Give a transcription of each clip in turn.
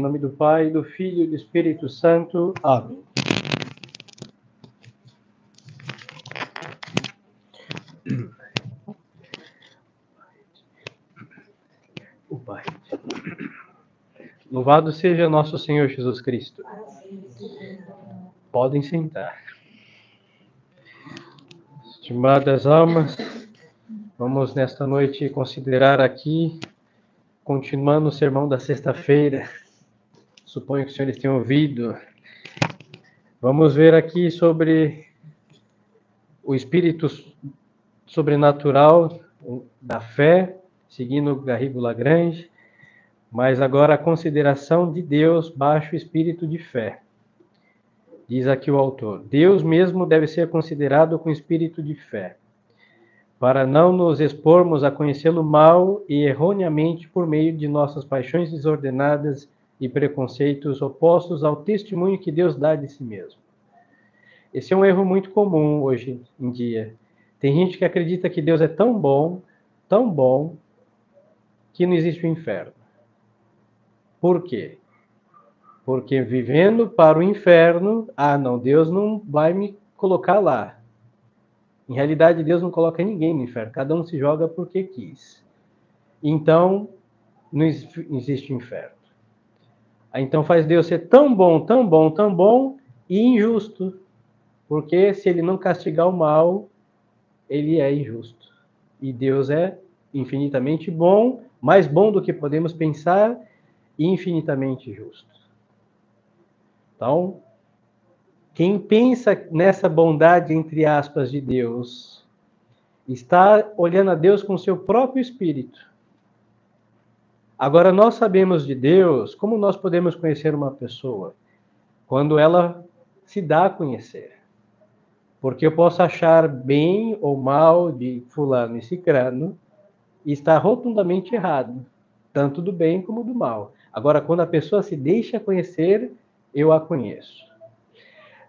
nome do Pai, do Filho e do Espírito Santo. Amém. O Pai. Louvado seja nosso Senhor Jesus Cristo. Podem sentar. Estimadas almas, vamos nesta noite considerar aqui, continuando o sermão da sexta-feira. Suponho que os senhores tenham ouvido. Vamos ver aqui sobre o espírito sobrenatural da fé, seguindo Garrigou Lagrange, mas agora a consideração de Deus baixo o espírito de fé. Diz aqui o autor: Deus mesmo deve ser considerado com espírito de fé, para não nos expormos a conhecê-lo mal e erroneamente por meio de nossas paixões desordenadas e preconceitos opostos ao testemunho que Deus dá de si mesmo. Esse é um erro muito comum hoje em dia. Tem gente que acredita que Deus é tão bom, que não existe o inferno. Por quê? Porque vivendo para o inferno, não, Deus não vai me colocar lá. Em realidade, Deus não coloca ninguém no inferno, cada um se joga porque quis. Então, não existe inferno. Então faz Deus ser tão bom e injusto, porque se ele não castigar o mal, ele é injusto. E Deus é infinitamente bom, mais bom do que podemos pensar, e infinitamente justo. Então, quem pensa nessa bondade, entre aspas, de Deus, está olhando a Deus com seu próprio espírito. Agora, nós sabemos de Deus, como nós podemos conhecer uma pessoa? Quando ela se dá a conhecer. Porque eu posso achar bem ou mal de fulano e cicrano e estar rotundamente errado, tanto do bem como do mal. Agora, quando a pessoa se deixa conhecer, eu a conheço.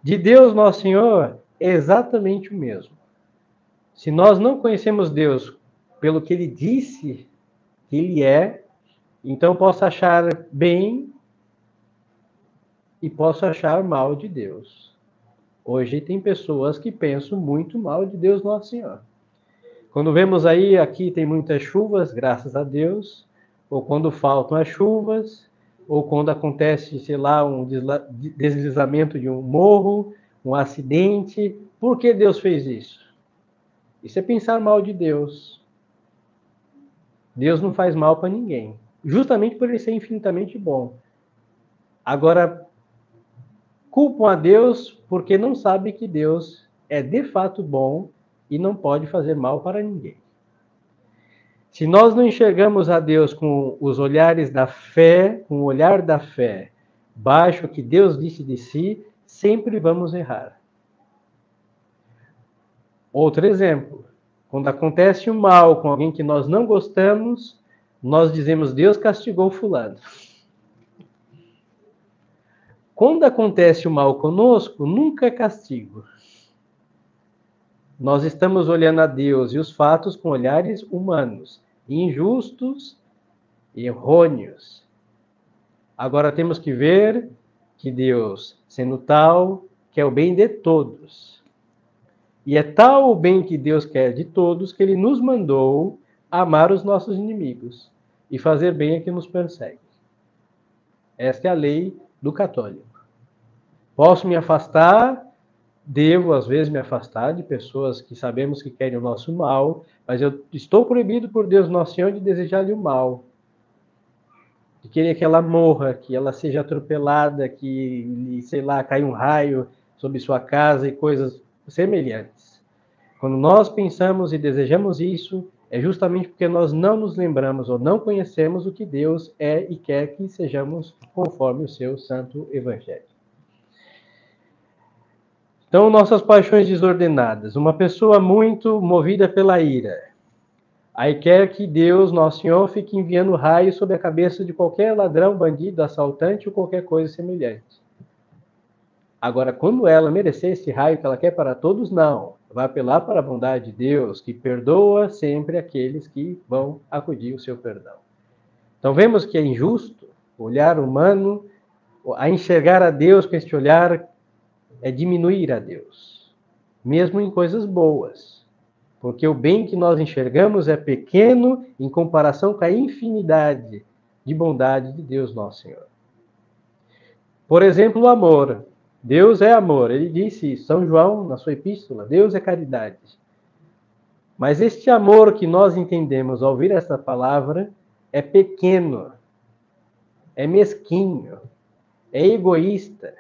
De Deus, nosso Senhor, é exatamente o mesmo. Se nós não conhecemos Deus pelo que Ele disse que Ele é, então eu posso achar bem e posso achar mal de Deus. Hoje tem pessoas que pensam muito mal de Deus, nosso Senhor. Quando vemos aí, aqui tem muitas chuvas, graças a Deus, ou quando faltam as chuvas, ou quando acontece, sei lá, um deslizamento de um morro, um acidente. Por que Deus fez isso? Isso é pensar mal de Deus. Deus não faz mal para ninguém, justamente por ele ser infinitamente bom. Agora, culpam a Deus porque não sabem que Deus é de fato bom e não pode fazer mal para ninguém. Se nós não enxergamos a Deus com os olhares da fé, com o olhar da fé, baixo o que Deus disse de si, sempre vamos errar. Outro exemplo, quando acontece um mal com alguém que nós não gostamos, nós dizemos, Deus castigou fulano. Quando acontece o mal conosco, nunca é castigo. Nós estamos olhando a Deus e os fatos com olhares humanos, injustos e errôneos. Agora temos que ver que Deus, sendo tal, quer o bem de todos. E é tal o bem que Deus quer de todos que Ele nos mandou amar os nossos inimigos e fazer bem a quem nos persegue. Esta é a lei do católico. Posso me afastar, devo às vezes me afastar de pessoas que sabemos que querem o nosso mal, mas eu estou proibido por Deus Nosso Senhor de desejar-lhe o mal. De querer que ela morra, que ela seja atropelada, que, sei lá, caia um raio sobre sua casa e coisas semelhantes. Quando nós pensamos e desejamos isso, é justamente porque nós não nos lembramos ou não conhecemos o que Deus é e quer que sejamos conforme o seu santo evangelho. Então, nossas paixões desordenadas. Uma pessoa muito movida pela ira. Aí quer que Deus, Nosso Senhor, fique enviando raios sobre a cabeça de qualquer ladrão, bandido, assaltante ou qualquer coisa semelhante. Agora, quando ela merecer esse raio que ela quer para todos, não. Vai apelar para a bondade de Deus, que perdoa sempre aqueles que vão acudir o seu perdão. Então, vemos que é injusto, O olhar humano, a enxergar a Deus com este olhar, é diminuir a Deus, mesmo em coisas boas. Porque o bem que nós enxergamos é pequeno em comparação com a infinidade de bondade de Deus nosso Senhor. Por exemplo, o amor. Deus é amor. Ele disse isso, São João, na sua epístola, Deus é caridade. Mas este amor que nós entendemos ao ouvir essa palavra é pequeno, é mesquinho, é egoísta,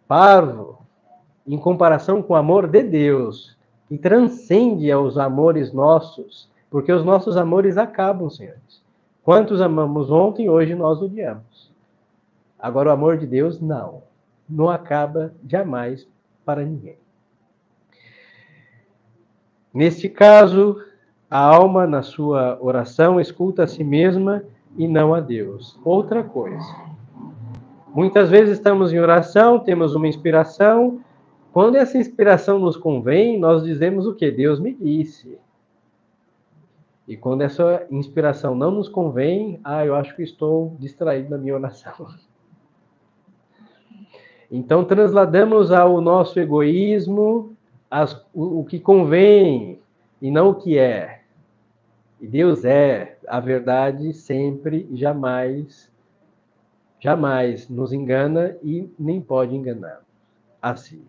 parvo, em comparação com o amor de Deus, que transcende aos amores nossos, porque os nossos amores acabam, senhores. Quantos amamos ontem, hoje nós odiamos. Agora o amor de Deus, não acaba jamais para ninguém. Neste caso, a alma, na sua oração, escuta a si mesma e não a Deus. Outra coisa. Muitas vezes estamos em oração, temos uma inspiração. Quando essa inspiração nos convém, nós dizemos o quê? Deus me disse. E quando essa inspiração não nos convém, eu acho que estou distraído na minha oração. Então, transladamos ao nosso egoísmo o que convém e não o que é. E Deus é a verdade sempre e jamais nos engana e nem pode enganar assim.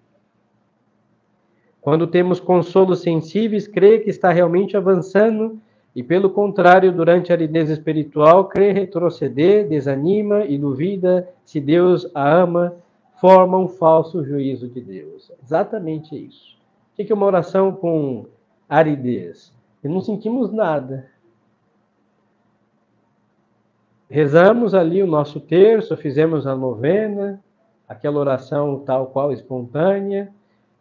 Quando temos consolos sensíveis, crê que está realmente avançando e, pelo contrário, durante a aridez espiritual, crê retroceder, desanima e duvida se Deus a ama, forma um falso juízo de Deus. Exatamente isso. O que é uma oração com aridez? E não sentimos nada. Rezamos ali o nosso terço, fizemos a novena, aquela oração tal qual espontânea,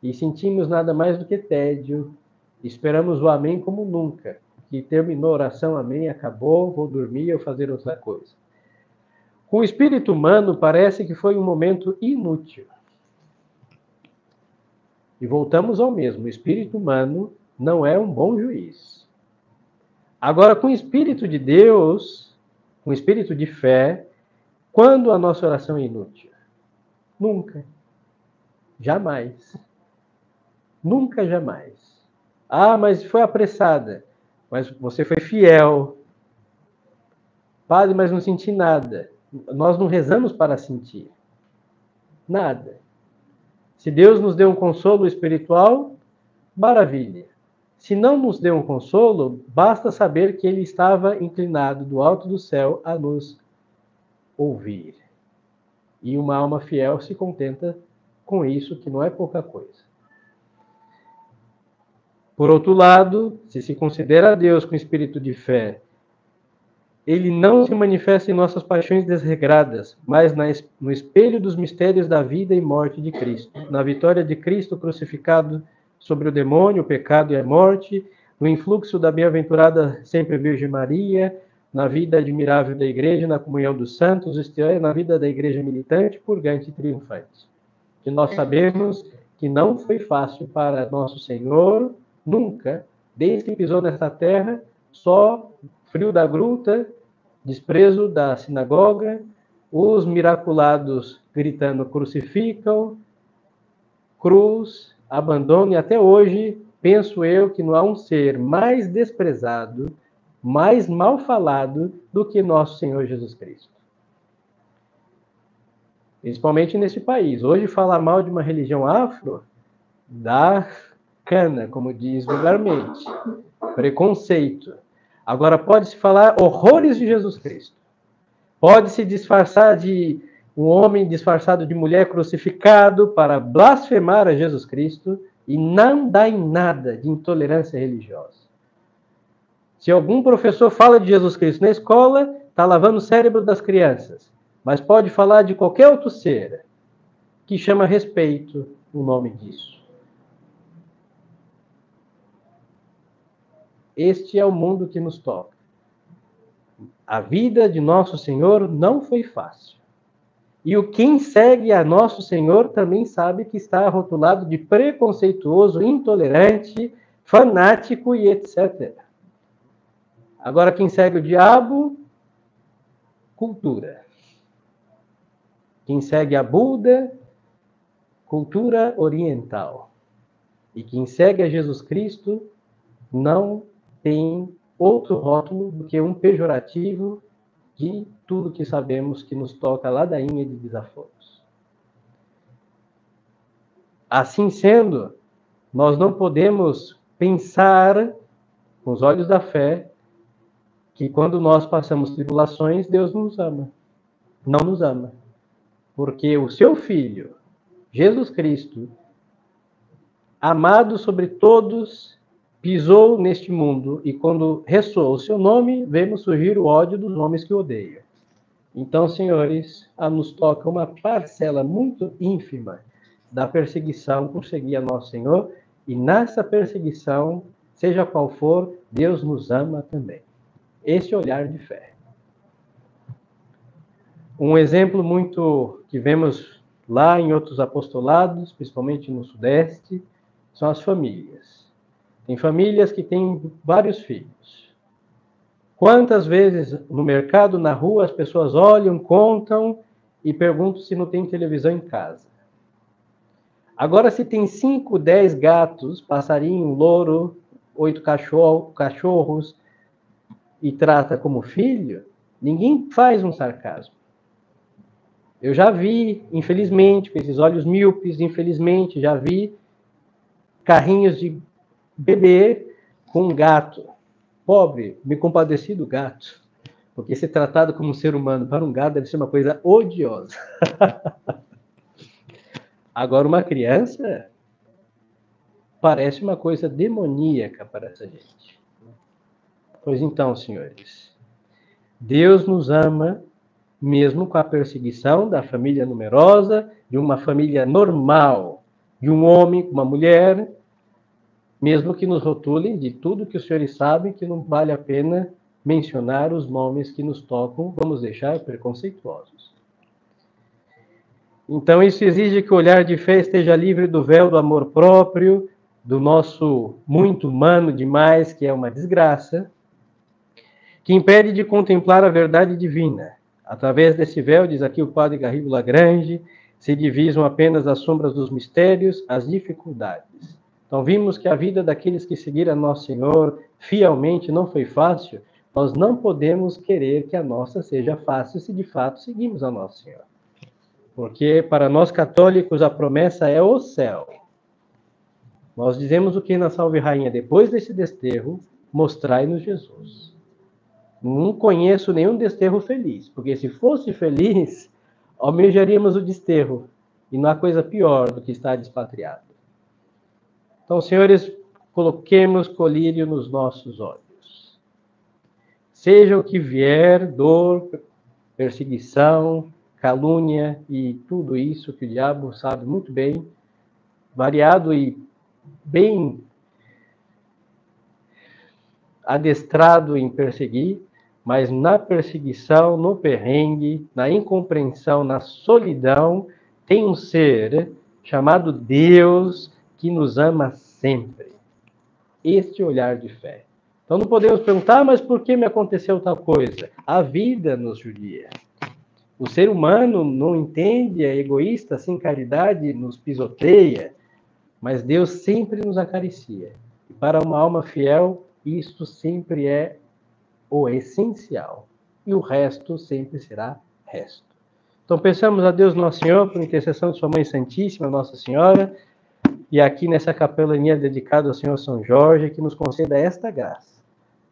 e sentimos nada mais do que tédio. Esperamos o amém como nunca. Que terminou a oração, amém, acabou, vou dormir ou fazer outra coisa. Com o espírito humano, parece que foi um momento inútil. E voltamos ao mesmo. O espírito humano não é um bom juiz. Agora, com o espírito de Deus, com o espírito de fé, quando a nossa oração é inútil? Nunca. Jamais. Nunca, jamais. Mas foi apressada. Mas você foi fiel. Padre, mas não senti nada. Nós não rezamos para sentir. Nada. Se Deus nos deu um consolo espiritual, maravilha. Se não nos deu um consolo, basta saber que Ele estava inclinado do alto do céu a nos ouvir. E uma alma fiel se contenta com isso, que não é pouca coisa. Por outro lado, se considera Deus com espírito de fé, Ele não se manifesta em nossas paixões desregradas, mas no espelho dos mistérios da vida e morte de Cristo, na vitória de Cristo crucificado sobre o demônio, o pecado e a morte, no influxo da bem-aventurada sempre Virgem Maria, na vida admirável da Igreja, na comunhão dos santos, isto é, na vida da Igreja militante, purgante e triunfante. Que nós sabemos que não foi fácil para nosso Senhor, nunca, desde que pisou nesta terra, só frio da gruta, desprezo da sinagoga, os miraculados gritando crucificam, cruz, abandono, e até hoje penso eu que não há um ser mais desprezado, mais mal falado do que nosso Senhor Jesus Cristo. Principalmente nesse país. Hoje falar mal de uma religião afro dá cana, como diz vulgarmente, preconceito. Agora, pode-se falar horrores de Jesus Cristo. Pode-se disfarçar de um homem disfarçado de mulher crucificado para blasfemar a Jesus Cristo e não dá em nada de intolerância religiosa. Se algum professor fala de Jesus Cristo na escola, está lavando o cérebro das crianças. Mas pode falar de qualquer outro ser que chama respeito o nome disso. Este é o mundo que nos toca. A vida de nosso Senhor não foi fácil. E quem segue a nosso Senhor também sabe que está rotulado de preconceituoso, intolerante, fanático e etc. Agora, quem segue o diabo cultura. Quem segue a Buda, cultura oriental. E quem segue a Jesus Cristo não tem outro rótulo do que um pejorativo de tudo que sabemos que nos toca ladainha de desaforos. Assim sendo, nós não podemos pensar com os olhos da fé que quando nós passamos tribulações, Deus nos ama. Não nos ama. Porque o seu Filho, Jesus Cristo, amado sobre todos, pisou neste mundo e quando ressoa o seu nome, vemos surgir o ódio dos homens que o odeiam. Então, senhores, nos toca uma parcela muito ínfima da perseguição por seguir a nosso Senhor, e nessa perseguição, seja qual for, Deus nos ama também. Esse olhar de fé. Um exemplo muito que vemos lá em outros apostolados, principalmente no Sudeste, são as famílias. Tem famílias que têm vários filhos. Quantas vezes no mercado, na rua, as pessoas olham, contam e perguntam se não tem televisão em casa. Agora, se tem 5, 10 gatos, passarinho, louro, 8 cachorros e trata como filho, ninguém faz um sarcasmo. Eu já vi, infelizmente, com esses olhos míopes, infelizmente, já vi carrinhos de bebê com um gato. Pobre, me compadeci do gato. Porque ser tratado como um ser humano para um gato deve ser uma coisa odiosa. Agora, uma criança parece uma coisa demoníaca para essa gente. Pois então, senhores, Deus nos ama mesmo com a perseguição da família numerosa, de uma família normal, de um homem com uma mulher, mesmo que nos rotulem de tudo que os senhores sabem que não vale a pena mencionar os nomes que nos tocam, vamos deixar preconceituosos. Então, isso exige que o olhar de fé esteja livre do véu do amor próprio, do nosso muito humano demais, que é uma desgraça, que impede de contemplar a verdade divina. Através desse véu, diz aqui o padre Garrigo Lagrange, se divisam apenas as sombras dos mistérios, as dificuldades. Então, vimos que a vida daqueles que seguiram Nosso Senhor fielmente não foi fácil. Nós não podemos querer que a nossa seja fácil se de fato seguimos a Nosso Senhor. Porque para nós católicos a promessa é o céu. Nós dizemos o que na Salve Rainha, depois desse desterro, mostrai-nos Jesus. Não conheço nenhum desterro feliz, porque se fosse feliz, almejaríamos o desterro. E não há coisa pior do que estar despatriado. Então, senhores, coloquemos colírio nos nossos olhos. Seja o que vier, dor, perseguição, calúnia e tudo isso que o diabo sabe muito bem, variado e bem adestrado em perseguir, mas na perseguição, no perrengue, na incompreensão, na solidão, tem um ser chamado Deus que nos ama sempre. Este olhar de fé. Então não podemos perguntar, mas por que me aconteceu tal coisa? A vida nos judia. O ser humano não entende, é egoísta, sem caridade, nos pisoteia, mas Deus sempre nos acaricia. E para uma alma fiel, isto sempre é o essencial. E o resto sempre será resto. Então pensamos a Deus Nosso Senhor, por intercessão de Sua Mãe Santíssima, Nossa Senhora, e aqui nessa capelania dedicada ao Senhor São Jorge, que nos conceda esta graça,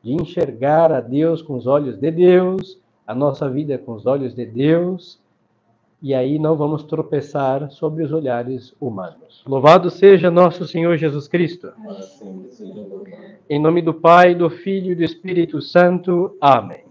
de enxergar a Deus com os olhos de Deus, a nossa vida com os olhos de Deus, e aí não vamos tropeçar sobre os olhares humanos. Louvado seja nosso Senhor Jesus Cristo. Em nome do Pai, do Filho e do Espírito Santo. Amém.